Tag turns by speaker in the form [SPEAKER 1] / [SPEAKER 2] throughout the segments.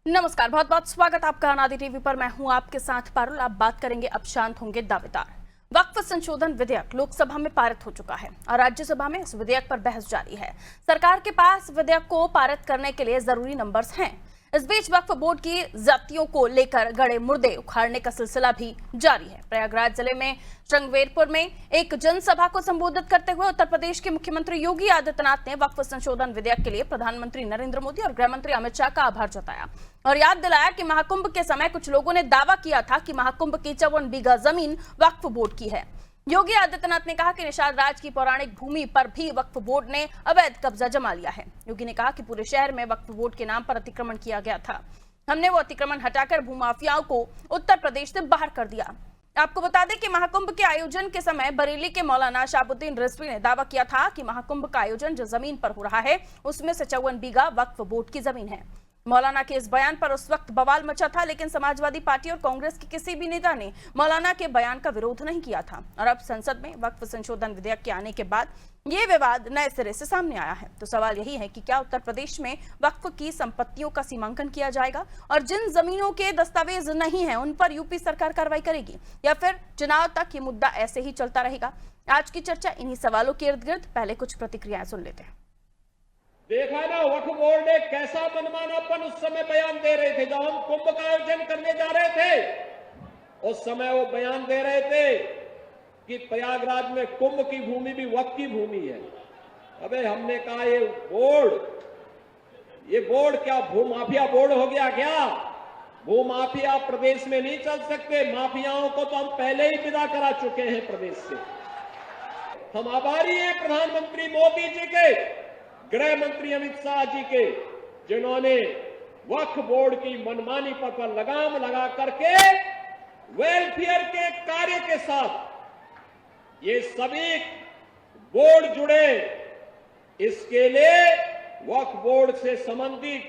[SPEAKER 1] नमस्कार, बहुत बहुत स्वागत आपका अनादि टीवी पर। मैं हूं आपके साथ पारुल। आप बात करेंगे अब शांत होंगे दावेदार। वक्फ संशोधन विधेयक लोकसभा में पारित हो चुका है और राज्यसभा में इस विधेयक पर बहस जारी है। सरकार के पास विधेयक को पारित करने के लिए जरूरी नंबर्स हैं। इस बीच वक्फ बोर्ड की जातियों को लेकर गड़े मुर्दे उखाड़ने का सिलसिला भी जारी है। प्रयागराज जिले में श्रृंगवेरपुर में एक जनसभा को संबोधित करते हुए उत्तर प्रदेश के मुख्यमंत्री योगी आदित्यनाथ ने वक्फ संशोधन विधेयक के लिए प्रधानमंत्री नरेंद्र मोदी और गृह मंत्री अमित शाह का आभार जताया और याद दिलाया कि महाकुंभ के समय कुछ लोगों ने दावा किया था कि महाकुंभ की 54 बीघा जमीन वक्फ बोर्ड की है। योगी आदित्यनाथ ने कहा कि निषाद राज की पौराणिक भूमि पर भी वक्फ बोर्ड ने अवैध कब्जा जमा लिया है। योगी ने कहा कि पूरे शहर में वक्फ बोर्ड के नाम पर अतिक्रमण किया गया था। हमने वो अतिक्रमण हटाकर भूमाफियाओं को उत्तर प्रदेश से बाहर कर दिया। आपको बता दें कि महाकुंभ के आयोजन के समय बरेली के मौलाना शाहबुद्दीन रिजवी ने दावा किया था कि महाकुंभ का आयोजन जो जमीन पर हो रहा है उसमें से 54 बीघा वक्फ बोर्ड की जमीन है। मौलाना के इस बयान पर उस वक्त बवाल मचा था, लेकिन समाजवादी पार्टी और कांग्रेस के किसी भी नेता ने मौलाना के बयान का विरोध नहीं किया था और अब संसद में वक्फ संशोधन विधेयक के आने के बाद ये विवाद नए सिरे से सामने आया है। तो सवाल यही है कि क्या उत्तर प्रदेश में वक्फ की संपत्तियों का सीमांकन किया जाएगा और जिन जमीनों के दस्तावेज नहीं है उन पर यूपी सरकार कार्रवाई करेगी या फिर चुनाव तक ये मुद्दा ऐसे ही चलता रहेगा। आज की चर्चा इन्हीं सवालों के इर्द गिर्द। पहले कुछ प्रतिक्रियाएं सुन लेते हैं।
[SPEAKER 2] देखा ना, वक्फ बोर्ड ने कैसा मनमानापन उस समय बयान दे रहे थे। जब हम कुंभ का आयोजन करने जा रहे थे उस समय वो बयान दे रहे थे कि प्रयागराज में कुंभ की भूमि भी वक्फ की भूमि है। अबे हमने कहा ये बोर्ड क्या भूमाफिया बोर्ड हो गया क्या? भूमाफिया प्रदेश में नहीं चल सकते। माफियाओं को तो हम पहले ही विदा करा चुके हैं प्रदेश से। हम आभारी हैं प्रधानमंत्री मोदी जी के, गृह मंत्री अमित शाह जी के, जिन्होंने वक्फ बोर्ड की मनमानी पर लगाम लगा करके वेलफेयर के कार्य के साथ ये सभी बोर्ड जुड़े। इसके लिए वक्फ बोर्ड से संबंधित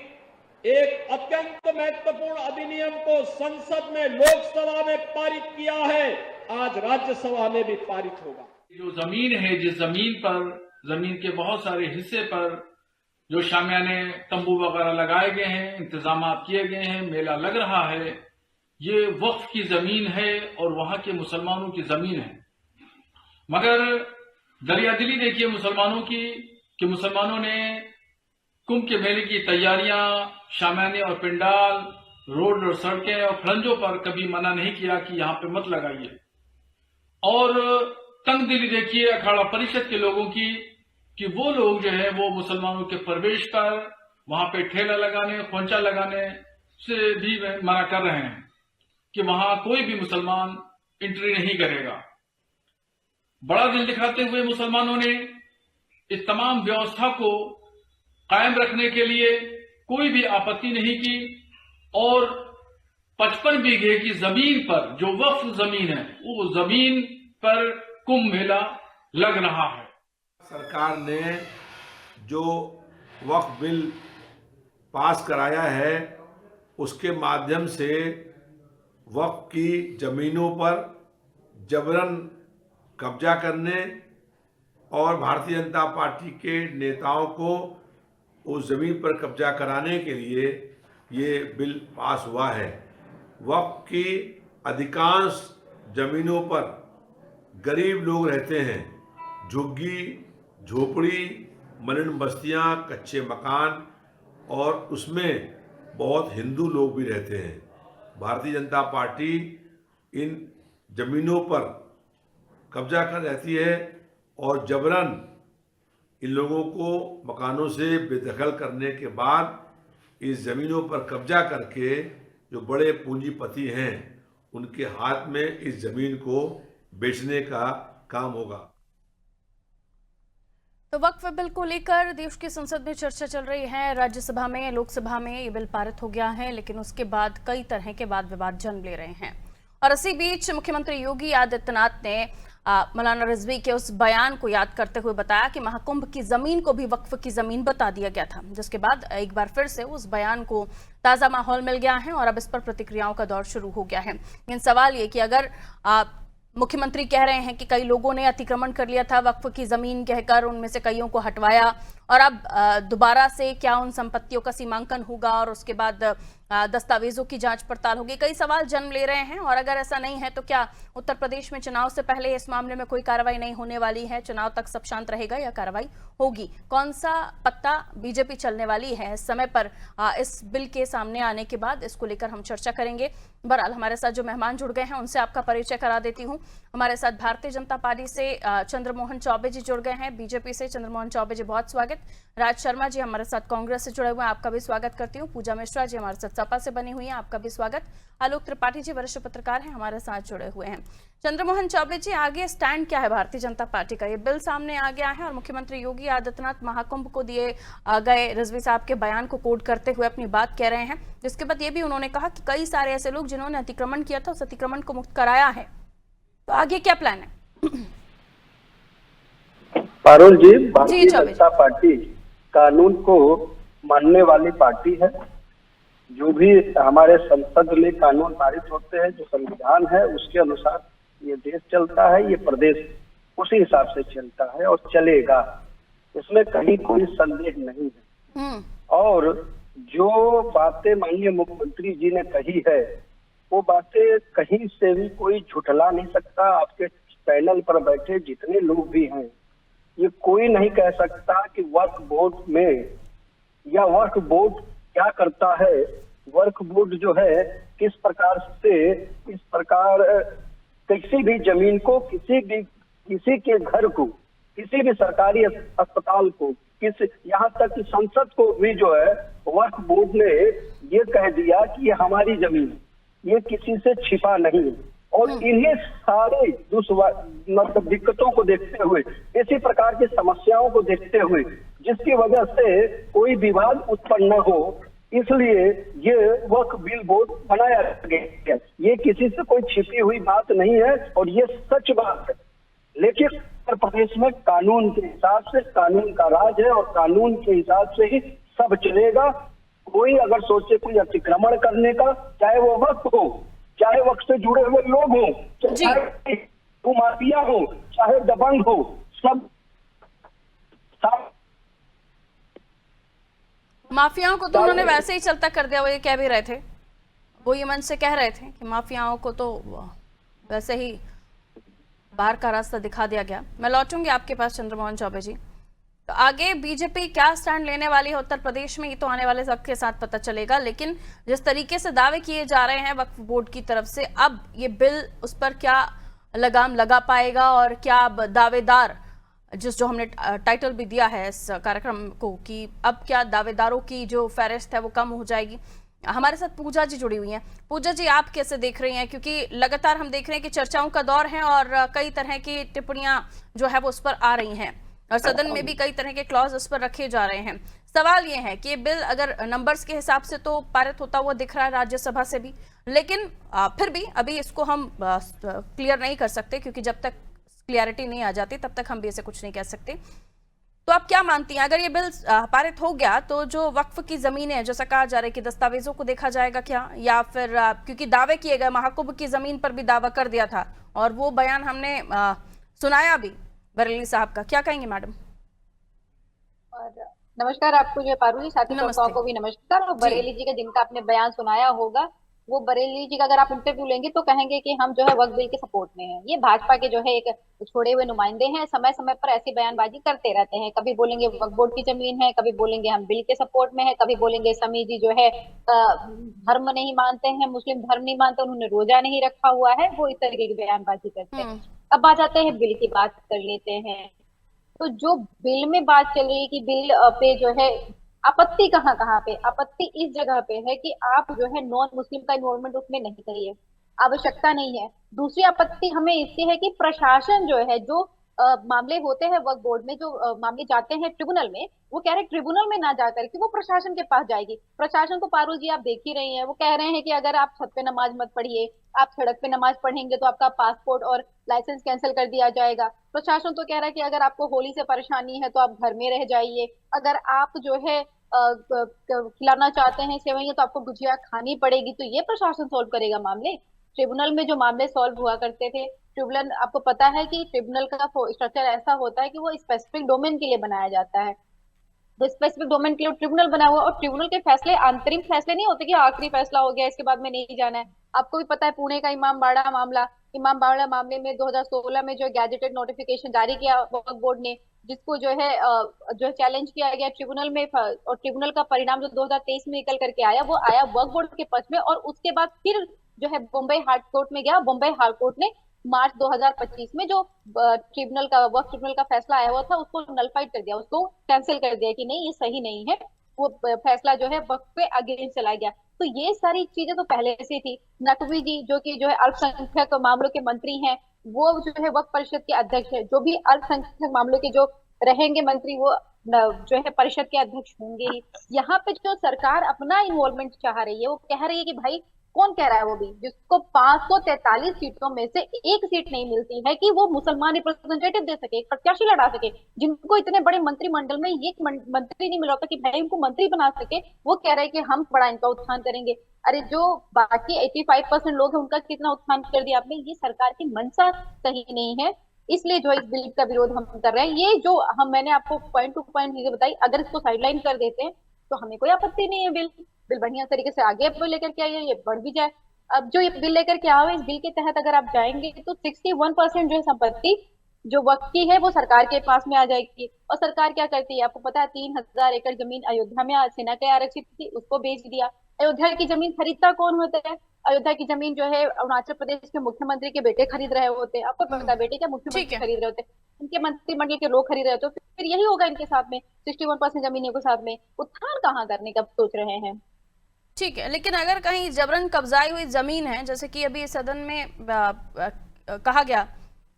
[SPEAKER 2] एक अत्यंत महत्वपूर्ण अधिनियम को संसद में, लोकसभा में पारित किया है। आज राज्यसभा में भी पारित होगा।
[SPEAKER 3] जो जमीन है, जिस जमीन पर, जमीन के बहुत सारे हिस्से पर जो शामियाने तंबू वगैरह लगाए गए हैं, इंतजाम किए गए हैं, मेला लग रहा है, ये वक्फ की जमीन है और वहां के मुसलमानों की जमीन है। मगर दरियादिली देखिए मुसलमानों की कि मुसलमानों ने कुंभ के मेले की तैयारियां, शामियाने और पिंडाल, रोड और सड़कें और खड़ंजों पर कभी मना नहीं किया कि यहां पे मत लगाइए। और तंगदिली देखिए अखाड़ा परिषद के लोगों की कि वो लोग जो है वो मुसलमानों के प्रवेश पर वहां पे ठेला लगाने, खोंचा लगाने से भी मना कर रहे हैं कि वहां कोई भी मुसलमान एंट्री नहीं करेगा। बड़ा दिल दिखाते हुए मुसलमानों ने इस तमाम व्यवस्था को कायम रखने के लिए कोई भी आपत्ति नहीं की और 55 बीघे की जमीन पर, जो वक्फ जमीन है, वो जमीन पर कुंभ मेला लग रहा है।
[SPEAKER 4] सरकार ने जो वक्फ बिल पास कराया है उसके माध्यम से वक्फ की जमीनों पर जबरन कब्जा करने और भारतीय जनता पार्टी के नेताओं को उस जमीन पर कब्जा कराने के लिए ये बिल पास हुआ है। वक्फ की अधिकांश जमीनों पर गरीब लोग रहते हैं। झुग्गी, झोपड़ी, मलिन बस्तियां, कच्चे मकान, और उसमें बहुत हिंदू लोग भी रहते हैं। भारतीय जनता पार्टी इन जमीनों पर कब्जा कर रहती है और जबरन इन लोगों को मकानों से बेदखल करने के बाद इस ज़मीनों पर कब्जा करके जो बड़े पूंजीपति हैं उनके हाथ में इस ज़मीन को बेचने का काम होगा।
[SPEAKER 1] तो वक्फ बिल को लेकर देश की संसद में चर्चा चल रही है। राज्यसभा में, लोकसभा में ये बिल पारित हो गया है, लेकिन उसके बाद कई तरह के वाद विवाद जन्म ले रहे हैं। और इसी बीच मुख्यमंत्री योगी आदित्यनाथ ने मौलाना रिजवी के उस बयान को याद करते हुए बताया कि महाकुंभ की जमीन को भी वक्फ की जमीन बता दिया गया था, जिसके बाद एक बार फिर से उस बयान को ताजा माहौल मिल गया है और अब इस पर प्रतिक्रियाओं का दौर शुरू हो गया है। लेकिन सवाल ये कि अगर मुख्यमंत्री कह रहे हैं कि कई लोगों ने अतिक्रमण कर लिया था वक्फ की जमीन कहकर, उनमें से कईयों को हटवाया और अब दोबारा से क्या उन संपत्तियों का सीमांकन होगा और उसके बाद दस्तावेजों की जांच पड़ताल होगी। कई सवाल जन्म ले रहे हैं और अगर ऐसा नहीं है तो क्या उत्तर प्रदेश में चुनाव से पहले इस मामले में कोई कार्रवाई नहीं होने वाली है? चुनाव तक सब शांत रहेगा या कार्रवाई होगी? कौन सा पत्ता बीजेपी चलने वाली है इस समय पर इस बिल के सामने आने के बाद, इसको लेकर हम चर्चा करेंगे। बहरहाल हमारे साथ जो मेहमान जुड़ गए हैं उनसे आपका परिचय करा देती हूँ। हमारे साथ भारतीय जनता पार्टी से चंद्रमोहन चौबे जी जुड़ गए हैं, बीजेपी से चंद्रमोहन चौबे जी बहुत स्वागत। राज शर्मा जी हमारे साथ कांग्रेस से जुड़े हुए हैं, आपका भी स्वागत करती हूँ। पूजा मिश्रा जी हमारे साथ सपा से बनी हुई है, आपका भी स्वागत। आलोक त्रिपाठी जी वरिष्ठ पत्रकार हैं, हमारे साथ जुड़े हुए हैं। चंद्रमोहन चौबे जी, आगे स्टैंड क्या है भारतीय जनता पार्टी का? ये बिल सामने आ गया है और मुख्यमंत्री योगी आदित्यनाथ महाकुंभ को दिए गए रिजवी साहब के बयान को कोट करते हुए अपनी बात कह रहे हैं, जिसके बाद ये भी उन्होंने कहा कि कई सारे ऐसे लोग जिन्होंने अतिक्रमण किया था उस अतिक्रमण को मुक्त कराया है, तो आगे क्या प्लान है?
[SPEAKER 5] पारुल जी, भारतीय जनता पार्टी कानून को मानने वाली पार्टी है। जो भी हमारे संसद में कानून पारित होते हैं, जो संविधान है उसके अनुसार ये देश चलता है, ये प्रदेश उसी हिसाब से चलता है और चलेगा, इसमें कहीं कोई संदेह नहीं है। और जो बातें माननीय मुख्यमंत्री जी ने कही है वो बातें कहीं से भी कोई झुठला नहीं सकता। आपके पैनल पर बैठे जितने लोग भी हैं, ये कोई नहीं कह सकता कि वर्क बोर्ड में या वर्क बोर्ड क्या करता है, वर्क बोर्ड जो है किस प्रकार से इस प्रकार किसी भी जमीन को, किसी के घर को, किसी भी सरकारी अस्पताल को, यहाँ तक कि संसद को भी जो है वर्क बोर्ड ने ये कह दिया कि ये हमारी जमीन है, ये किसी से छिपा नहीं है। और इन्हीं सारे मतलब दिक्कतों को देखते हुए, इसी प्रकार की समस्याओं को देखते हुए, जिसकी वजह से कोई विवाद उत्पन्न न हो, इसलिए ये वक्फ बिल बोर्ड बनाया गया। ये किसी से कोई छिपी हुई बात नहीं है और ये सच बात है। लेकिन उत्तर प्रदेश में कानून के हिसाब से, कानून का राज है और कानून के हिसाब से ही सब चलेगा। कोई अगर सोचे कोई अतिक्रमण करने का, चाहे वो वक्फ हो, चाहे वक्त से जुड़े हुए लोग हो, चाहे वो माफिया हो, चाहे दबंग हो, सब
[SPEAKER 1] माफियाओं को तो उन्होंने वैसे ही चलता कर दिया। वो ये कह भी रहे थे, वो ये मन से कह रहे थे कि माफियाओं को तो वैसे ही बाहर का रास्ता दिखा दिया गया। मैं लौटूंगी आपके पास चंद्रमोहन चौबे जी। तो आगे बीजेपी क्या स्टैंड लेने वाली है उत्तर प्रदेश में, ये तो आने वाले वक्त के साथ पता चलेगा। लेकिन जिस तरीके से दावे किए जा रहे हैं वक्फ बोर्ड की तरफ से, अब ये बिल उस पर क्या लगाम लगा पाएगा और क्या अब दावेदार, जो हमने टाइटल भी दिया है इस कार्यक्रम को कि अब क्या दावेदारों की जो फहरिस्त है वो कम हो जाएगी? हमारे साथ पूजा जी जुड़ी हुई हैं। पूजा जी, आप कैसे देख रही हैं? क्योंकि लगातार हम देख रहे हैं कि चर्चाओं का दौर है और कई तरह की टिप्पणियां जो है वो उस पर आ रही हैं और सदन में भी कई तरह के क्लॉज उस पर रखे जा रहे हैं। सवाल ये है कि ये बिल अगर नंबर्स के हिसाब से तो पारित होता हुआ दिख रहा है राज्यसभा से भी, लेकिन फिर भी अभी इसको हम क्लियर नहीं कर सकते, क्योंकि जब तक क्लियरिटी नहीं आ जाती तब तक हम भी ऐसे कुछ नहीं कह सकते। तो आप क्या मानती हैं, अगर ये बिल पारित हो गया तो जो वक्फ की जमीनें, जैसा कहा जा रहा है कि दस्तावेजों को देखा जाएगा क्या, या फिर क्योंकि दावे किए गए, महाकुंभ की जमीन पर भी दावा कर दिया था और वो बयान हमने सुनाया भी बरेली साहब का, क्या कहेंगे मैडम?
[SPEAKER 6] और नमस्कार आपको जो पारुल जी, साथी को भी नमस्कार। और बरेली जी का जिनका आपने बयान सुनाया होगा, वो बरेली जी का अगर आप इंटरव्यू लेंगे तो कहेंगे कि हम जो है वक्फ बिल के सपोर्ट में हैं। ये भाजपा के जो है एक छोड़े हुए नुमाइंदे हैं, समय समय पर ऐसी बयानबाजी करते रहते हैं। कभी बोलेंगे वक्फ बोर्ड की जमीन है, कभी बोलेंगे हम बिल के सपोर्ट में है, कभी बोलेंगे समी जी जो है धर्म नहीं मानते हैं, मुस्लिम धर्म नहीं मानते, उन्होंने रोजा नहीं रखा हुआ है, वो इस तरीके की बयानबाजी करते हैं। अब आ जाते हैं बिल की बात कर लेते हैं। तो जो बिल में बात चल रही है कि बिल पे जो है आपत्ति कहाँ पे, आपत्ति इस जगह पे है कि आप जो है नॉन मुस्लिम का इन्वॉल्वमेंट उसमें नहीं करिए, आवश्यकता नहीं है। दूसरी आपत्ति हमें इससे है कि प्रशासन जो है, जो मामले होते हैं वक्फ बोर्ड में, जो मामले जाते हैं ट्रिब्यूनल में, वो कह रहे हैं ट्रिब्यूनल में ना जाकर कि वो प्रशासन के पास जाएगी। प्रशासन को पारुल जी आप देख ही रही हैं, वो कह रहे हैं कि अगर आप छत पे नमाज मत पढ़िए, आप सड़क पे नमाज पढ़ेंगे तो आपका पासपोर्ट और लाइसेंस कैंसिल कर दिया जाएगा। प्रशासन तो कह रहा है कि अगर आपको होली से परेशानी है तो आप घर में रह जाइए, अगर आप जो है खिलाना चाहते हैं सेवइयां तो आपको गुजिया खानी पड़ेगी। तो ये प्रशासन सॉल्व करेगा मामले? ट्रिब्यूनल में जो मामले सॉल्व हुआ करते थे, ट्रिब्यूनल, आपको पता है कि ट्रिब्यूनल का स्ट्रक्चर ऐसा होता है कि वो स्पेसिफिक डोमेन के लिए बनाया जाता है। स्पेसिफिक डोमेन के लिए ट्रिब्यूनल बना हुआ है, और ट्रिब्यूनल के फैसले अंतरिम फैसले नहीं होते कि आखिरी फैसला हो गया इसके बाद में नहीं जाना है। आपको भी पता है पुणे का इमाम बाड़ा मामले में 2016 में जो गैजेटेड नोटिफिकेशन जारी किया वक्फ बोर्ड ने, जिसको जो है चैलेंज किया गया ट्रिब्यूनल में, और ट्रिब्यूनल का परिणाम जो 2023 में निकल करके आया वो आया वक्फ बोर्ड के पक्ष में, और उसके बाद फिर जो है बॉम्बे हाई कोर्ट में गया। बॉम्बे हाई कोर्ट ने मार्च 2025 में जो वक्फ ट्रिब्यूनल का फैसला आया हुआ था उसको नलफाइड कर दिया, उसको कैंसिल कर दिया कि नहीं ये सही नहीं है, वो फैसला जो है वक्फ पे अगेंस्ट चला गया। तो ये सारी चीजें तो पहले से थी। नकवी जी जो कि जो है अल्पसंख्यक मामलों के मंत्री हैं, वो जो है वक्फ परिषद के अध्यक्ष है, जो भी अल्पसंख्यक मामलों के जो रहेंगे मंत्री वो जो है परिषद के अध्यक्ष होंगे ही। यहाँ पे जो सरकार अपना इन्वॉल्वमेंट चाह रही है, वो कह रही है कि भाई कौन कह रहा है वो भी, जिसको 543 सीटों में से एक सीट नहीं मिलती है कि वो मुसलमान रिप्रेजेंटेटिव दे सके, एक प्रत्याशी लड़ा सके, जिनको इतने बड़े मंत्रिमंडल में एक मंत्री नहीं मिल रहा था कि भाई उनको मंत्री बना सके, वो कह रहे हैं कि हम बड़ा इनका उत्थान करेंगे। अरे जो बाकी 85% लोग हैं उनका कितना उत्थान कर दिया आपने। ये सरकार की मंशा सही नहीं है, इसलिए जो इस बिल का विरोध हम कर रहे हैं। ये जो मैंने आपको पॉइंट टू पॉइंट चीजें बताई, अगर इसको साइडलाइन कर देते हैं तो हमें कोई आपत्ति नहीं है। बिल बढ़िया तरीके से आगे लेकर के आइए, ये बढ़ भी जाए। अब जो ये बिल लेकर के आए, इस बिल के तहत अगर आप जाएंगे तो 61% जो है संपत्ति जो वक्फ की है वो सरकार के पास में आ जाएगी। और सरकार क्या करती है आपको पता है, 3000 एकड़ जमीन अयोध्या में सेना के आरक्षित थी, उसको बेच दिया। अयोध्या की जमीन खरीदता कौन होता है? अयोध्या की जमीन जो है अरुणाचल प्रदेश के मुख्यमंत्री के बेटे खरीद रहे होते हैं। आपको पता है बेटे क्या मुख्यमंत्री खरीद रहे होते हैं, उनके मंत्रिमंडल के लोग खरीद रहे होते हैं। फिर यही होगा इनके साथ में, 61% जमीनों के साथ में उत्थान कहाँ करने का सोच रहे हैं?
[SPEAKER 1] ठीक है, लेकिन अगर कहीं जबरन कब्जाई हुई जमीन है, जैसे कि अभी सदन में कहा गया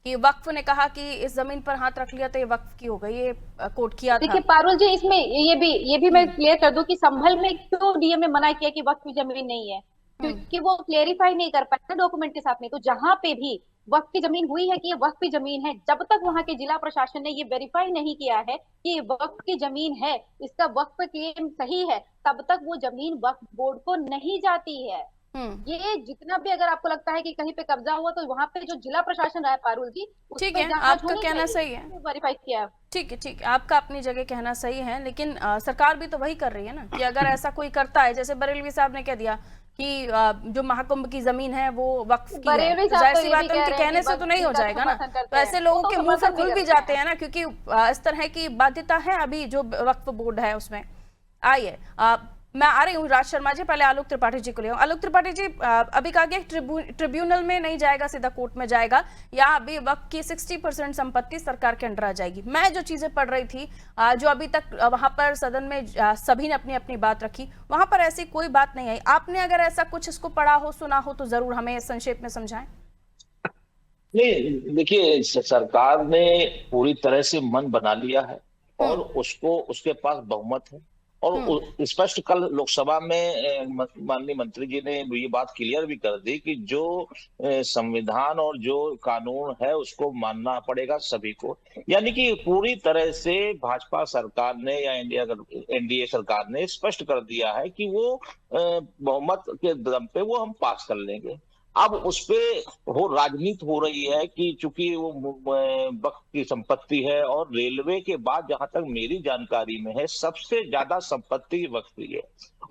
[SPEAKER 1] कि वक्फ ने कहा कि इस जमीन पर हाथ रख लिया तो ये वक्फ की हो गई, ये कोर्ट किया था।
[SPEAKER 6] देखिए पारुल जी, इसमें ये भी मैं क्लियर कर दूं कि संभल में क्यों डीएम ने मना किया कि वक्फ की जमीन नहीं है, क्योंकि वो क्लेरिफाई नहीं कर पाए डॉक्यूमेंट के साथ में। तो जहां पे भी वक्फ की जमीन हुई है कि ये वक्फ की जमीन है, जब तक वहां के जिला प्रशासन ने ये वेरीफाई नहीं किया है कि ये वक्फ की जमीन है, इसका वक्फ क्लेम सही है, तब तक वो जमीन वक्फ बोर्ड को नहीं जाती है। ये जितना भी अगर आपको लगता है कि कहीं पे कब्जा हुआ, तो वहां पे जो जिला प्रशासन रहा है पारुल जी,
[SPEAKER 1] ठीक है, आपका कहना सही है,
[SPEAKER 6] वेरीफाई किया।
[SPEAKER 1] ठीक है, आपका अपनी जगह कहना सही है, लेकिन सरकार भी तो वही कर रही है ना कि अगर ऐसा कोई करता है, जैसे बरेलवी साहब ने कह दिया कि जो महाकुंभ की जमीन है वो वक्फ की है, जाहिर सी बात है उनके कहने से तो नहीं हो जाएगा ना। तो ऐसे लोगों के मुंह से खुल भी जाते हैं ना, क्योंकि इस तरह की बाध्यता है अभी जो वक्फ बोर्ड है उसमें। आइए मैं आ रही हूँ राज शर्मा जी, पहले आलोक त्रिपाठी जी को ले। आलोक त्रिपाठी जी, अभी कहा गया ट्रिब्यूनल में नहीं जाएगा, सीधा कोर्ट में जाएगा, या अभी वक्त की 60% संपत्ति सरकार के अंडर आ जाएगी। मैं जो चीजें पढ़ रही थी, जो अभी तक वहां पर सदन में सभी ने अपनी अपनी बात रखी, वहां पर ऐसी कोई बात नहीं आई। आपने अगर ऐसा कुछ इसको पढ़ा हो, सुना हो, तो जरूर हमें संक्षेप में समझाएं।
[SPEAKER 7] नहीं, देखिए सरकार ने पूरी तरह से मन बना लिया है और उसके पास बहुमत है, और स्पष्ट कल लोकसभा में माननीय मंत्री जी ने ये बात क्लियर भी कर दी कि जो संविधान और जो कानून है उसको मानना पड़ेगा सभी को। यानी कि पूरी तरह से भाजपा सरकार ने या एनडीए सरकार ने स्पष्ट कर दिया है कि वो बहुमत के दम पे वो हम पास कर लेंगे। अब उस पे राजनीति हो रही है कि चूंकि वो वक्फ की संपत्ति है, और रेलवे के बाद जहां तक मेरी जानकारी में है सबसे ज्यादा संपत्ति वक्फ की है,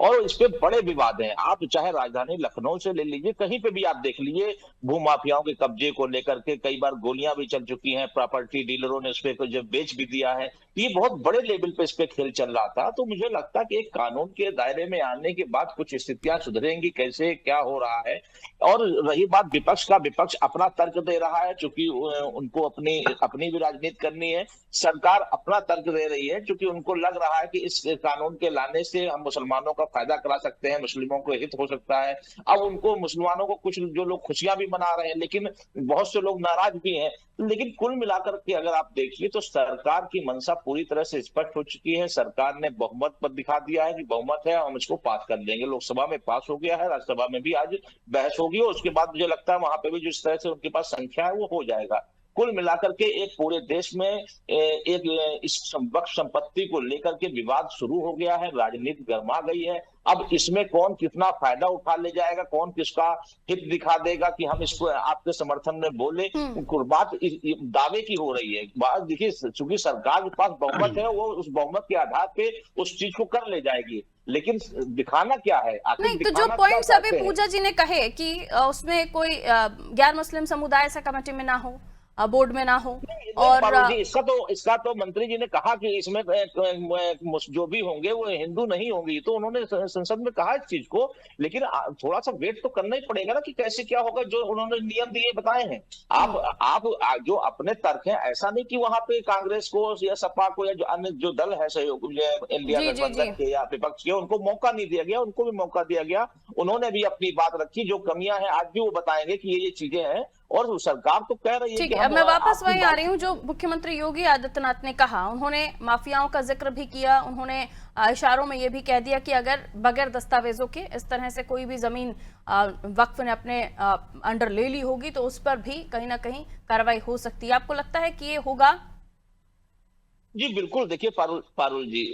[SPEAKER 7] और इस पे बड़े विवाद हैं। आप चाहे राजधानी लखनऊ से ले लीजिए, कहीं पे भी आप देख लीजिए, भूमाफियाओं के कब्जे को लेकर के कई बार गोलियां भी चल चुकी हैं, प्रॉपर्टी डीलरों ने उस पे जब बेच भी दिया है। ये बहुत बड़े लेवल पे इस पे खेल चल रहा था। तो मुझे लगता कि एक कानून के दायरे में आने के बाद कुछ स्थितियां सुधरेंगी, कैसे क्या हो रहा है। और रही बात विपक्ष का, विपक्ष अपना तर्क दे रहा है, चूंकि उनको अपनी भी राजनीति करनी है। सरकार अपना तर्क दे रही है क्योंकि उनको लग रहा है कि इस कानून के लाने से हम मुसलमानों का फायदा करा सकते हैं, मुस्लिमों को हित हो सकता है। अब उनको मुसलमानों को कुछ जो लोग खुशियां भी मना रहे हैं, लेकिन बहुत से लोग नाराज भी हैं। लेकिन कुल मिलाकर के अगर आप देखिए तो सरकार की मंशा पूरी तरह से स्पष्ट हो चुकी है। सरकार ने बहुमत पर दिखा दिया है कि बहुमत है, हम इसको पास कर देंगे। लोकसभा में पास हो गया है, राज्यसभा में भी आज बहस होगी, और उसके बाद मुझे लगता है वहां पे भी जिस तरह से उनके पास संख्या है वो हो जाएगा। कुल मिलाकर के एक पूरे देश में एक इस वक्फ संपत्ति को लेकर के विवाद शुरू हो गया है, राजनीति गर्मा गई है। अब इसमें कौन कितना फायदा उठा ले जाएगा, कौन किसका हित दिखा देगा कि हम इसको आपके समर्थन में बोले, बात दावे की हो रही है। बात देखिए, चूंकि सरकार के पास बहुमत है, वो उस बहुमत के आधार पे उस चीज को कर ले जाएगी, लेकिन दिखाना क्या है?
[SPEAKER 1] नहीं, तो जो पॉइंट्स अभी पूजा जी ने कहे कि उसमें कोई गैर मुस्लिम समुदाय ऐसा कमेटी में ना हो, बोर्ड में ना हो, और
[SPEAKER 7] इसका तो मंत्री जी ने कहा कि इसमें जो भी होंगे वो हिंदू नहीं होंगे, तो उन्होंने संसद में कहा इस चीज को, लेकिन थोड़ा सा वेट तो करना ही पड़ेगा ना कि कैसे क्या होगा। जो उन्होंने नियम दिए बताए हैं, आप जो अपने तर्क है, ऐसा नहीं कि वहां पे कांग्रेस को या सपा को या जो अन्य जो दल है सहयोग इंडिया गठबंधन के या विपक्ष के, उनको मौका नहीं दिया गया, उनको भी मौका दिया गया। उन्होंने भी अपनी बात रखी, जो कमियां हैं आज भी वो बताएंगे कि ये चीजें हैं, और सरकार तो कह रही है।
[SPEAKER 1] ठीक है, अब मैं वापस वहीं आ रही हूँ जो मुख्यमंत्री योगी आदित्यनाथ ने कहा। उन्होंने माफियाओं का जिक्र भी किया, उन्होंने इशारों में ये भी कह दिया कि अगर बगैर दस्तावेजों के इस तरह से कोई भी जमीन वक्फ ने अपने अंडर ले ली होगी तो उस पर भी कहीं ना कहीं कार्रवाई हो सकती है। आपको लगता है कि ये होगा?
[SPEAKER 7] जी बिल्कुल। देखिए पारुल जी,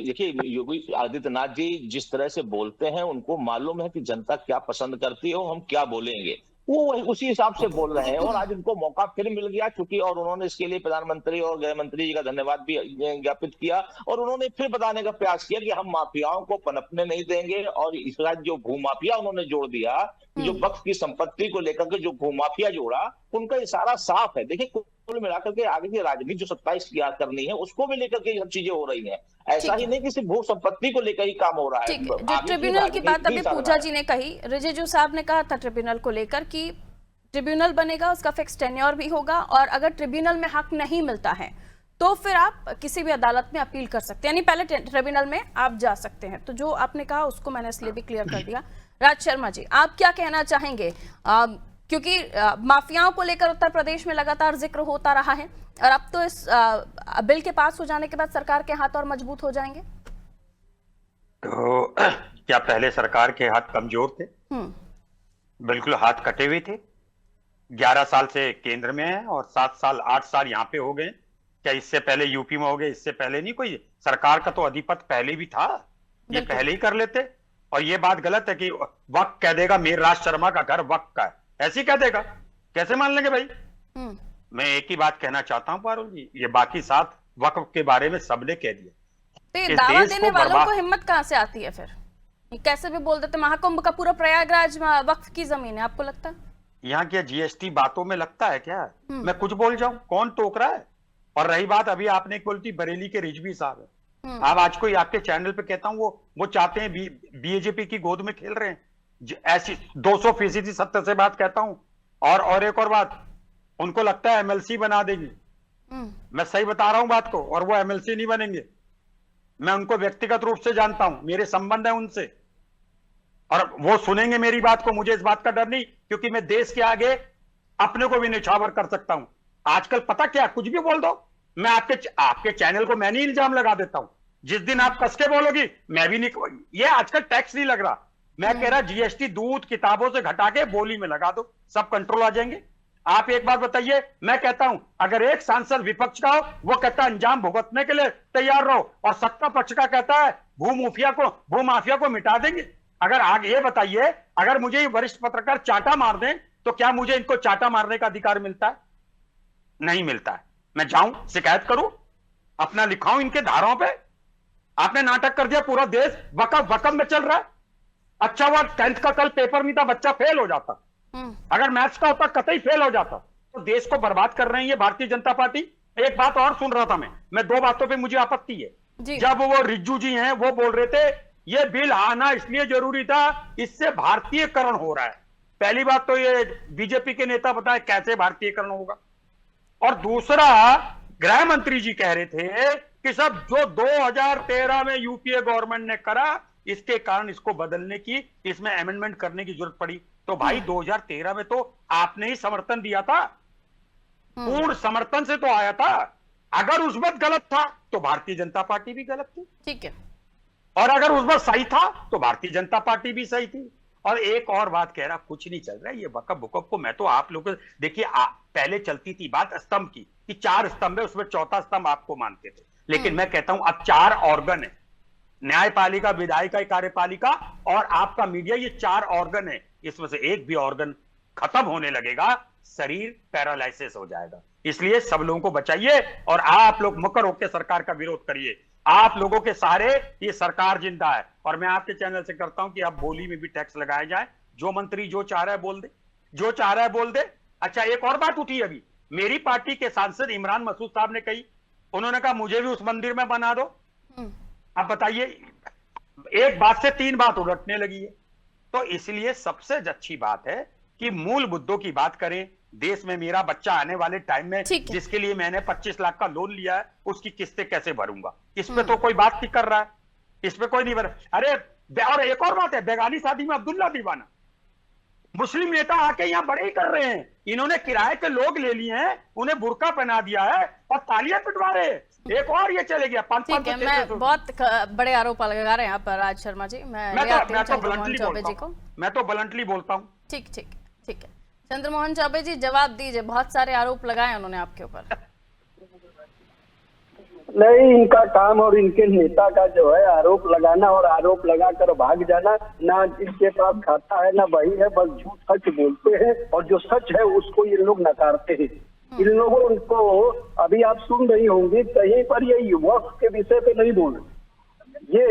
[SPEAKER 7] देखिए योगी आदित्यनाथ जी जिस तरह से बोलते हैं, उनको मालूम है कि जनता क्या पसंद करती है और हम क्या बोलेंगे, वो उसी हिसाब से बोल रहे हैं। और आज उनको मौका फिर मिल गया, क्योंकि और उन्होंने इसके लिए प्रधानमंत्री और गृह मंत्री जी का धन्यवाद भी ज्ञापित किया, और उन्होंने फिर बताने का प्रयास किया कि हम माफियाओं को पनपने नहीं देंगे। और इसका जो भूमाफिया उन्होंने जोड़ दिया, जो वक्फ की संपत्ति को लेकर के जो भूमाफिया जोड़ा, उनका इशारा साफ है। देखिए, कुल मिलाकर के आगे की राजनीति जो 27 की करनी है, उसको भी लेकर के सब चीजें हो रही हैं। ऐसा ही नहीं कि सिर्फ भू संपत्ति को लेकर ही काम हो रहा है।
[SPEAKER 1] जो ट्रिब्यूनल की बात अभी पूजा जी ने कही, रिजिजू साहब ने कहा था ट्रिब्यूनल को लेकर कि ट्रिब्यूनल बनेगा, उसका फिक्स टेन्योर भी होगा, और अगर ट्रिब्यूनल में हक नहीं मिलता है तो फिर आप किसी भी अदालत में अपील कर सकते हैं, यानी पहले ट्रिब्यूनल में आप जा सकते हैं। तो जो आपने कहा उसको मैंने इसलिए भी क्लियर कर दिया। राज शर्मा जी, आप क्या कहना चाहेंगे? क्योंकि माफियाओं को लेकर उत्तर प्रदेश में लगातार जिक्र होता रहा है, और अब तो इस बिल के पास हो जाने के बाद सरकार के हाथ और मजबूत हो जाएंगे।
[SPEAKER 8] तो क्या पहले सरकार के हाथ कमजोर थे? बिल्कुल हाथ कटे हुए थे। 11 साल से केंद्र में है और 7 साल 8 साल यहाँ पे हो गए। क्या इससे पहले यूपी में हो गए? इससे पहले नहीं। कोई सरकार का तो अधिपति पहले भी था, ये पहले ही कर लेते। और ये बात गलत है कि वक्त कह देगा मीर राज शर्मा का घर वक्त का है, ऐसे कह देगा, कैसे मान लेंगे भाई? मैं एक ही बात कहना चाहता हूं पारुल जी, ये बाकी 7 वक्फ के बारे में सबने कह दिया।
[SPEAKER 1] तो दावा देने वालों को हिम्मत कहां से आती है फिर? कैसे भी बोल देते महाकुंभ का पूरा प्रयागराज वक्फ की जमीन है, आपको लगता है?
[SPEAKER 8] यहाँ क्या जीएसटी बातों में लगता है क्या? मैं कुछ बोल जाऊं, कौन टोक रहा है? और रही बात अभी आपने एक बोलती बरेली के रिजवी साहब है, आप आज कोई आपके चैनल पे कहता हूं वो चाहते हैं बीजेपी की गोद में खेल रहे हैं, ऐसी 200% सत्य से बात कहता हूं। और एक और बात, उनको लगता है एमएलसी बना देंगे। मैं सही बता रहा हूं बात को, और वो एमएलसी नहीं बनेंगे। मैं उनको व्यक्तिगत रूप से जानता हूं, मेरे संबंध है उनसे, और वो सुनेंगे मेरी बात को। मुझे इस बात का डर नहीं, क्योंकि मैं देश के आगे अपने को भी निछावर कर सकता हूं। आजकल पता क्या, कुछ भी बोल दो, मैं आपके चैनल को मैं नहीं इल्जाम लगा देता हूं। जिस दिन आप कसके बोलोगी मैं भी नहीं। ये आजकल टैक्स नहीं लग रहा, मैं कह रहा जीएसटी दूध किताबों से घटा के बोली में लगा दो, सब कंट्रोल आ जाएंगे। आप एक बात बताइए, मैं कहता हूं अगर एक सांसद विपक्ष का हो, वो कहता है अंजाम भुगतने के लिए तैयार रहो, और सत्ता पक्ष का कहता है भूमाफिया को मिटा देंगे। अगर आगे ये बताइए, अगर मुझे ये वरिष्ठ पत्रकार चाटा मार दें तो क्या मुझे इनको चाटा मारने का अधिकार मिलता है? नहीं मिलता है। मैं जाऊं शिकायत करूं, अपना लिखाऊं इनके धाराओं पे? आपने नाटक कर दिया, पूरा देश वकफ में चल रहा है। अच्छा हुआ 10th का कल पेपर नहीं था, बच्चा फेल हो जाता। अगर मैथ्स का होता कतई फेल हो जाता। तो देश को बर्बाद कर रहे हैं ये भारतीय जनता पार्टी। एक बात और सुन रहा था मैं 2 बातों पे मुझे आपत्ति है। जब वो रिज्जू जी हैं, वो बोल रहे थे ये बिल आना इसलिए जरूरी था, इससे भारतीयकरण हो रहा है। पहली बात तो ये बीजेपी के नेता बताए कैसे भारतीयकरण होगा। और दूसरा, गृह मंत्री जी कह रहे थे कि सब जो 2013 में यूपीए गवर्नमेंट ने करा, इसके कारण इसको बदलने की, इसमें अमेंडमेंट करने की जरूरत पड़ी। तो भाई 2013 में तो आपने ही समर्थन दिया था, पूर्ण समर्थन से तो आया था। अगर उस वक्त गलत था तो भारतीय जनता पार्टी भी गलत थी,
[SPEAKER 1] ठीक है,
[SPEAKER 8] और अगर उस वक्त सही था तो भारतीय जनता पार्टी भी सही थी। और एक और बात कह रहा, कुछ नहीं चल रहा है ये वक्फ बुकफ को। मैं तो आप लोगों को देखिए, पहले चलती थी बात स्तंभ की कि 4 स्तंभ है, उसमें चौथा स्तंभ आपको मानते थे, लेकिन मैं कहता हूं अब 4 ऑर्गन है, न्यायपालिका, विधायिका, कार्यपालिका और आपका मीडिया, ये 4 ऑर्गन है। इसमें से एक भी ऑर्गन खत्म होने लगेगा, शरीर पैरालाइसिस हो जाएगा। इसलिए सब लोगों को बचाइए और आप लोग मुकर होकर सरकार का विरोध करिए। आप लोगों के सहारे ये सरकार जिंदा है। और मैं आपके चैनल से करता हूं कि अब बोली में भी टैक्स लगाया जाए, जो मंत्री जो चाह रहा है बोल दे, जो चाह रहा है बोल दे। अच्छा, एक और बात उठी अभी, मेरी पार्टी के सांसद इमरान मसूद साहब ने कही, उन्होंने कहा मुझे भी उस मंदिर में बना दो। अब बताइए, एक बात से 3 बात उलटने लगी है। तो इसलिए सबसे अच्छी बात है कि मूल मुद्दों की बात करें। देश में मेरा बच्चा आने वाले टाइम में, जिसके लिए मैंने 25 लाख का लोन लिया है, उसकी किस्तें कैसे भरूंगा, इस पे तो कोई बात नहीं कर रहा है, इस पे कोई नहीं भर। अरे और एक और बात है, बेगानी शादी में अब्दुल्ला दीवाना, मुस्लिम नेता आके यहाँ बड़े ही कर रहे हैं, इन्होंने किराए के लोग ले लिए हैं, उन्हें बुर्का पहना दिया है और तालियां पिटवा रहे हैं। एक और ये चले गया 5-5।
[SPEAKER 1] मैं बहुत बड़े आरोप लगा रहे हैं यहाँ पर राज शर्मा जी। मैं
[SPEAKER 8] तो ब्लंटली बोलता हूँ।
[SPEAKER 1] ठीक है चंद्रमोहन चौबे जी, जवाब दीजिए। बहुत सारे आरोप लगाए उन्होंने आपके ऊपर।
[SPEAKER 5] नहीं, इनका काम और इनके नेता का जो है आरोप लगाना और आरोप लगाकर भाग जाना। ना इनके पास खाता है ना वही है, बस झूठ सच बोलते हैं और जो सच है उसको ये लोग नकारते हैं। इन लोगों उनको, अभी आप सुन रही होंगी, कहीं पर ये युवक के विषय पे नहीं बोल, ये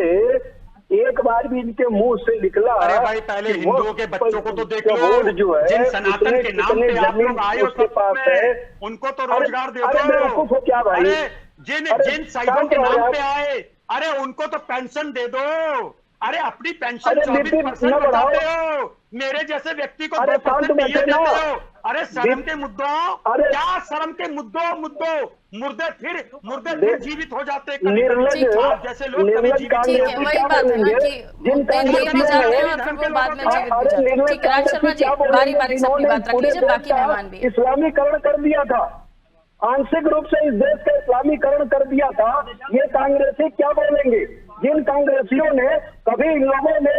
[SPEAKER 5] एक बार भी इनके मुंह से निकला।
[SPEAKER 8] अरे भाई, पहले हिंदुओं के बच्चों को तो देख लो,
[SPEAKER 5] जो है
[SPEAKER 8] जिन सनातन के नाम पे आप लोग आए हो,
[SPEAKER 5] उसके पास है,
[SPEAKER 8] उनको तो रोजगार दे दो।
[SPEAKER 5] बेवकूफ क्या भाई,
[SPEAKER 8] जिन साहिबों के नाम पे आए, अरे उनको तो पेंशन दे दो। अरे अपनी पेंशन 24% बढ़ाते हो, मेरे जैसे व्यक्ति को 2% देते हो। अरे शर्म के मुद्दों, क्या शर्म के मुद्दों, मुर्दे फिर जीवित हो जाते हैं जैसे लोग कभी जीवित।
[SPEAKER 1] ठीक है, वही बात है ना कि मुद्दे भी जाते हैं और फिर वो बाद में जीवित भी जाते हैं। ठीक है राज शर्मा जी, बारी बारी से अपनी बात रख लीजिए, बाकी मेहमान भी।
[SPEAKER 5] इस्लामीकरण कर दिया था, आंशिक रूप से इस देश का इस्लामीकरण कर दिया था। ये कांग्रेसी क्या बोलेंगे, जिन कांग्रेसियों ने कभी इन लोगों ने,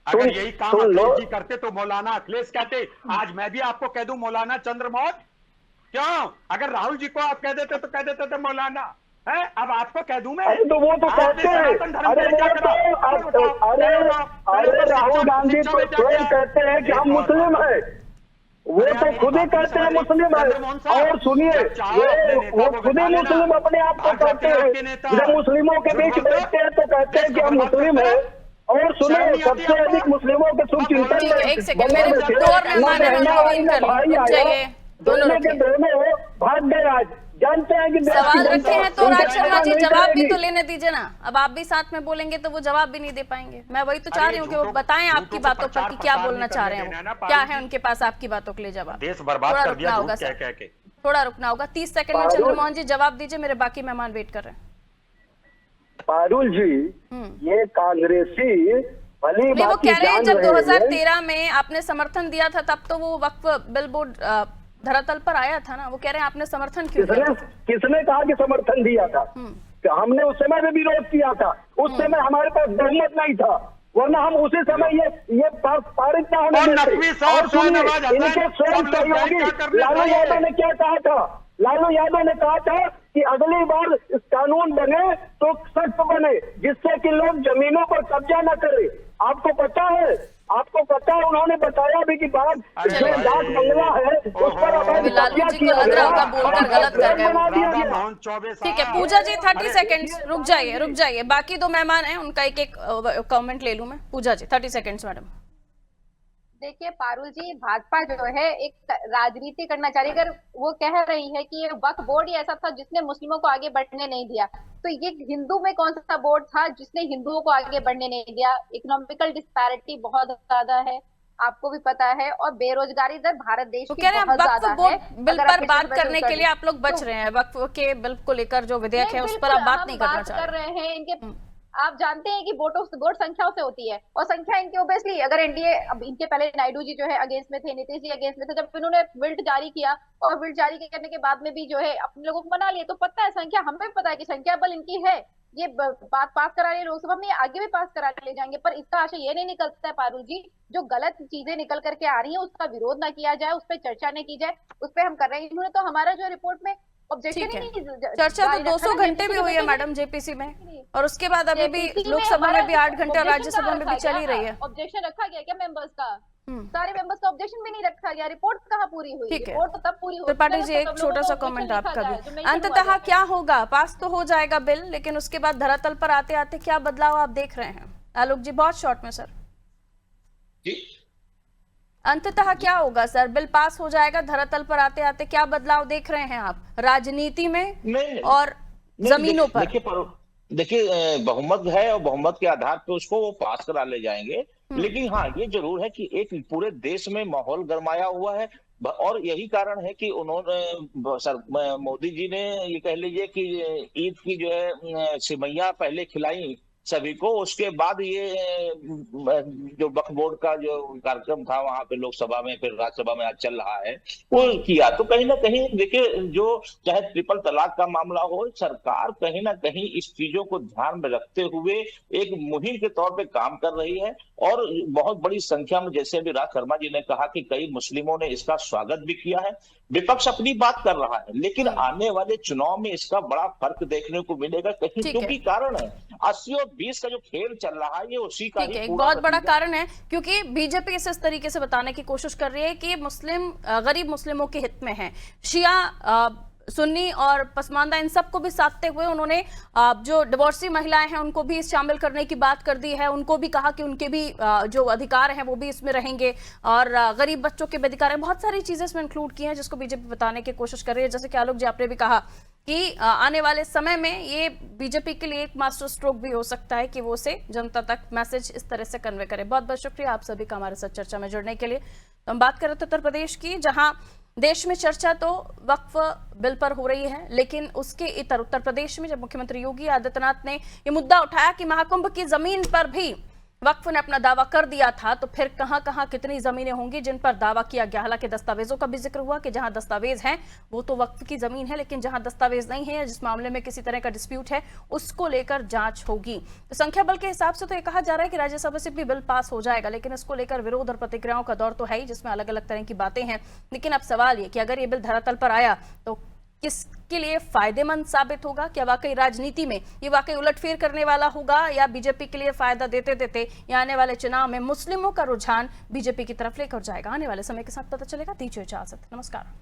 [SPEAKER 8] अगर यही काम अखिलेश जी करते तो मौलाना अखिलेश कहते। आज मैं भी आपको कह दूं मौलाना चंद्रमोहन, क्यों? अगर राहुल जी को आप कह देते तो कह देते थे मौलाना है, अब आपको कह दूं मैं।
[SPEAKER 5] तो वो तो कहते हैं, अरे राहुल गांधी तो स्वयं कहते हैं कि हम मुस्लिम है, वो तो खुद ही कहते हैं मुस्लिम है। और सुनिए, वो खुद ही मुस्लिम अपने आप को कहते हैं, जब मुस्लिमों के बीच बैठते हैं तो कहते हैं कि हम मुस्लिम है। और सुनिए, सबसे अधिक मुस्लिमों के सुचिंतन दोनों भाग गए। आज जानते हैं कि
[SPEAKER 1] सवाल रखे हैं तो राज शर्मा जी जवाब भी तो लेने दीजिए ना। अब आप भी साथ में बोलेंगे तो वो जवाब भी नहीं दे पाएंगे। मैं वही तो चाह रही हूँ कि वो बताएं आपकी बातों पर कि क्या बोलना चाह रहे हैं, वो क्या है उनके पास आपकी बातों के लिए जवाब।
[SPEAKER 8] देश बर्बाद कर दिया झूठ कह कह के।
[SPEAKER 1] थोड़ा रुकना होगा, 30 सेकंड में चंद्रमोहन जी जवाब दीजिए, मेरे बाकी मेहमान वेट कर रहे हैं।
[SPEAKER 5] पारुल जी, ये कांग्रेसी भली
[SPEAKER 1] वो कह रहे हैं जब 2013 में आपने समर्थन दिया था तब तो वो वक्फ बिल बोर्ड धरातल पर आया था ना। वो कह रहे हैं आपने समर्थन क्यों दिया?
[SPEAKER 5] किसने कहा कि समर्थन दिया था? हमने उस समय भी विरोध किया था, उस समय हमारे पास बहुमत नहीं था, वरना हम उसी समय ये पारित ना होने देते। और सुनिए, इनके स्वयं सहयोगी लालू यादव ने क्या कहा था? लालू यादव ने कहा था कि अगली बार कानून बने तो सख्त बने, जिससे कि लोग जमीनों पर कब्जा न करें। आपको पता है, उन्होंने बताया भी कि बाहर जो डाक बंगला है उस पर
[SPEAKER 1] लालू जी को लग रहा होगा बोलकर गलत कर गए। ठीक है पूजा जी, 30 सेकंड्स रुक जाइए। बाकी 2 मेहमान हैं, उनका एक कमेंट ले लूं मैं। पूजा जी 30 सेकंड्स मैडम।
[SPEAKER 6] देखिए पारुल जी, भाजपा जो है एक राजनीति करना चाह रही है। अगर वो कह रही है कि ये वक्फ बोर्ड ही ऐसा था जिसने मुस्लिमों को आगे बढ़ने नहीं दिया, तो ये हिंदू में कौन सा बोर्ड था जिसने हिंदुओं को आगे बढ़ने नहीं दिया? इकोनॉमिकल डिस्पैरिटी बहुत ज्यादा है, आपको भी पता है, और बेरोजगारी दर भारत देश की बहुत ज्यादा है।
[SPEAKER 1] बिल पर बात करने के लिए आप लोग बच रहे हैं, वक्फ के बिल को लेकर जो विधेयक है उस पर आप बात नहीं करना चाह रहे।
[SPEAKER 6] कर रहे हैं इनके आप जानते हैं कि वोट संख्याओं से होती है, और संख्या इनकी ओबियसली, अगर एनडीए, अब इनके पहले नायडू जी जो है अगेंस्ट में थे, नीतीश जी अगेंस्ट में थे, जब इन्होंने विल्ट जारी किया और विल्ट जारी करने के बाद में भी जो है अपने लोगों को मना लिए, तो पता है संख्या, हमें पता है कि संख्या बल इनकी है, ये बात पास करा रहे लोकसभा में, आगे भी पास करा ले जाएंगे। पर इसका आशय ये नहीं निकलता है पारुल जी, जो गलत चीजें निकल करके आ रही है उसका विरोध ना किया जाए, उस पर चर्चा नहीं की जाए, उस पर हम कर रहे हैं। इन्होंने तो हमारा जो रिपोर्ट में ऑब्जेक्शन ही नहीं,
[SPEAKER 1] चर्चा तो 200 घंटे भी हुई है मैडम जेपीसी में, और उसके बाद अभी भी लोकसभा में भी 8 घंटे और राज्यसभा में भी चली रही है।
[SPEAKER 6] ऑब्जेक्शन रखा गया क्या मेंबर्स का? सारे मेंबर्स का ऑब्जेक्शन भी नहीं रखा गया। रिपोर्ट कहाँ पूरी हुई? रिपोर्ट तो तब पूरी हुई।
[SPEAKER 1] त्रिपाठी जी, एक छोटा सा कमेंट आपका भी, अंततः क्या होगा? पास तो हो जाएगा बिल, लेकिन उसके बाद धरातल पर आते आते क्या बदलाव आप देख रहे हैं? आलोक जी, बहुत शॉर्ट में सर।
[SPEAKER 7] जी,
[SPEAKER 1] अंततः क्या होगा सर? बिल पास हो जाएगा, धरातल पर आते आते क्या बदलाव देख रहे हैं आप राजनीति में और जमीनों पर?
[SPEAKER 7] देखिए बहुमत है और बहुमत के आधार पर उसको वो पास करा ले जाएंगे, लेकिन हाँ ये जरूर है कि एक पूरे देश में माहौल गरमाया हुआ है, और यही कारण है कि उन्होंने सर मोदी जी ने ये कह लीजिए कि ईद की जो है सिवैयां पहले खिलाई सभी को, उसके बाद ये जो वक्फ बोर्ड का जो कार्यक्रम था वहां पे लोकसभा में फिर राज्यसभा में आज चल रहा है वो किया। तो कहीं ना कहीं देखिए, जो चाहे ट्रिपल तलाक का मामला हो, सरकार कहीं ना कहीं इस चीजों को ध्यान में रखते हुए एक मुहिम के तौर पे काम कर रही है, और बहुत बड़ी संख्या में, जैसे अभी राज शर्मा जी ने कहा कि कई मुस्लिमों ने इसका स्वागत भी किया है। विपक्ष अपनी बात कर रहा है, लेकिन आने वाले चुनाव में इसका बड़ा फर्क देखने को मिलेगा कहीं, क्योंकि कारण है 80 और 20 का जो खेल चल रहा है ये उसी का ही
[SPEAKER 1] एक बहुत बड़ा कारण है, क्योंकि बीजेपी इस तरीके से बताने की कोशिश कर रही है कि मुस्लिम गरीब मुस्लिमों के हित में है, शिया सुन्नी और पसमानदा इन सबको भी साधते हुए उन्होंने जो डिवोर्सी महिलाएं हैं उनको भी शामिल करने की बात कर दी है। उनको भी कहा कि उनके भी जो अधिकार हैं वो भी इसमें रहेंगे, और गरीब बच्चों के भी अधिकार हैं। बहुत सारी चीजें इसमें इंक्लूड की हैं जिसको बीजेपी बताने की कोशिश कर रही है। जैसे कि आलोक जी, आपने भी कहा कि आने वाले समय में ये बीजेपी के लिए एक मास्टर स्ट्रोक भी हो सकता है कि वो उसे जनता तक मैसेज इस तरह से कन्वे करे। बहुत बहुत शुक्रिया आप सभी का हमारे साथ चर्चा में जुड़ने के लिए। तो हम बात कर रहे थे उत्तर प्रदेश की, जहां देश में चर्चा तो वक्फ बिल पर हो रही है, लेकिन उसके इतर उत्तर प्रदेश में जब मुख्यमंत्री योगी आदित्यनाथ ने ये मुद्दा उठाया कि महाकुंभ की जमीन पर भी वक्फ ने अपना दावा कर दिया था, तो फिर कहां कितनी जमीनें होंगी जिन पर दावा किया गया। हालांकि दस्तावेजों का भी जिक्र हुआ कि जहां दस्तावेज हैं वो तो वक्फ की जमीन है, लेकिन जहां दस्तावेज नहीं है या जिस मामले में किसी तरह का डिस्प्यूट है उसको लेकर जांच होगी। तो संख्या बल के हिसाब से तो ये कहा जा रहा है कि राज्यसभा से भी बिल पास हो जाएगा, लेकिन इसको लेकर विरोध और प्रतिक्रियाओं का दौर तो है ही, जिसमें अलग अलग तरह की बातें हैं। लेकिन अब सवाल ये कि अगर ये बिल धरातल पर आया तो किसके लिए फायदेमंद साबित होगा? क्या वाकई राजनीति में ये वाकई उलटफेर करने वाला होगा, या बीजेपी के लिए फायदा देते देते या आने वाले चुनाव में मुस्लिमों का रुझान बीजेपी की तरफ लेकर जाएगा? आने वाले समय के साथ पता चलेगा। दीजिए इजाजत, नमस्कार।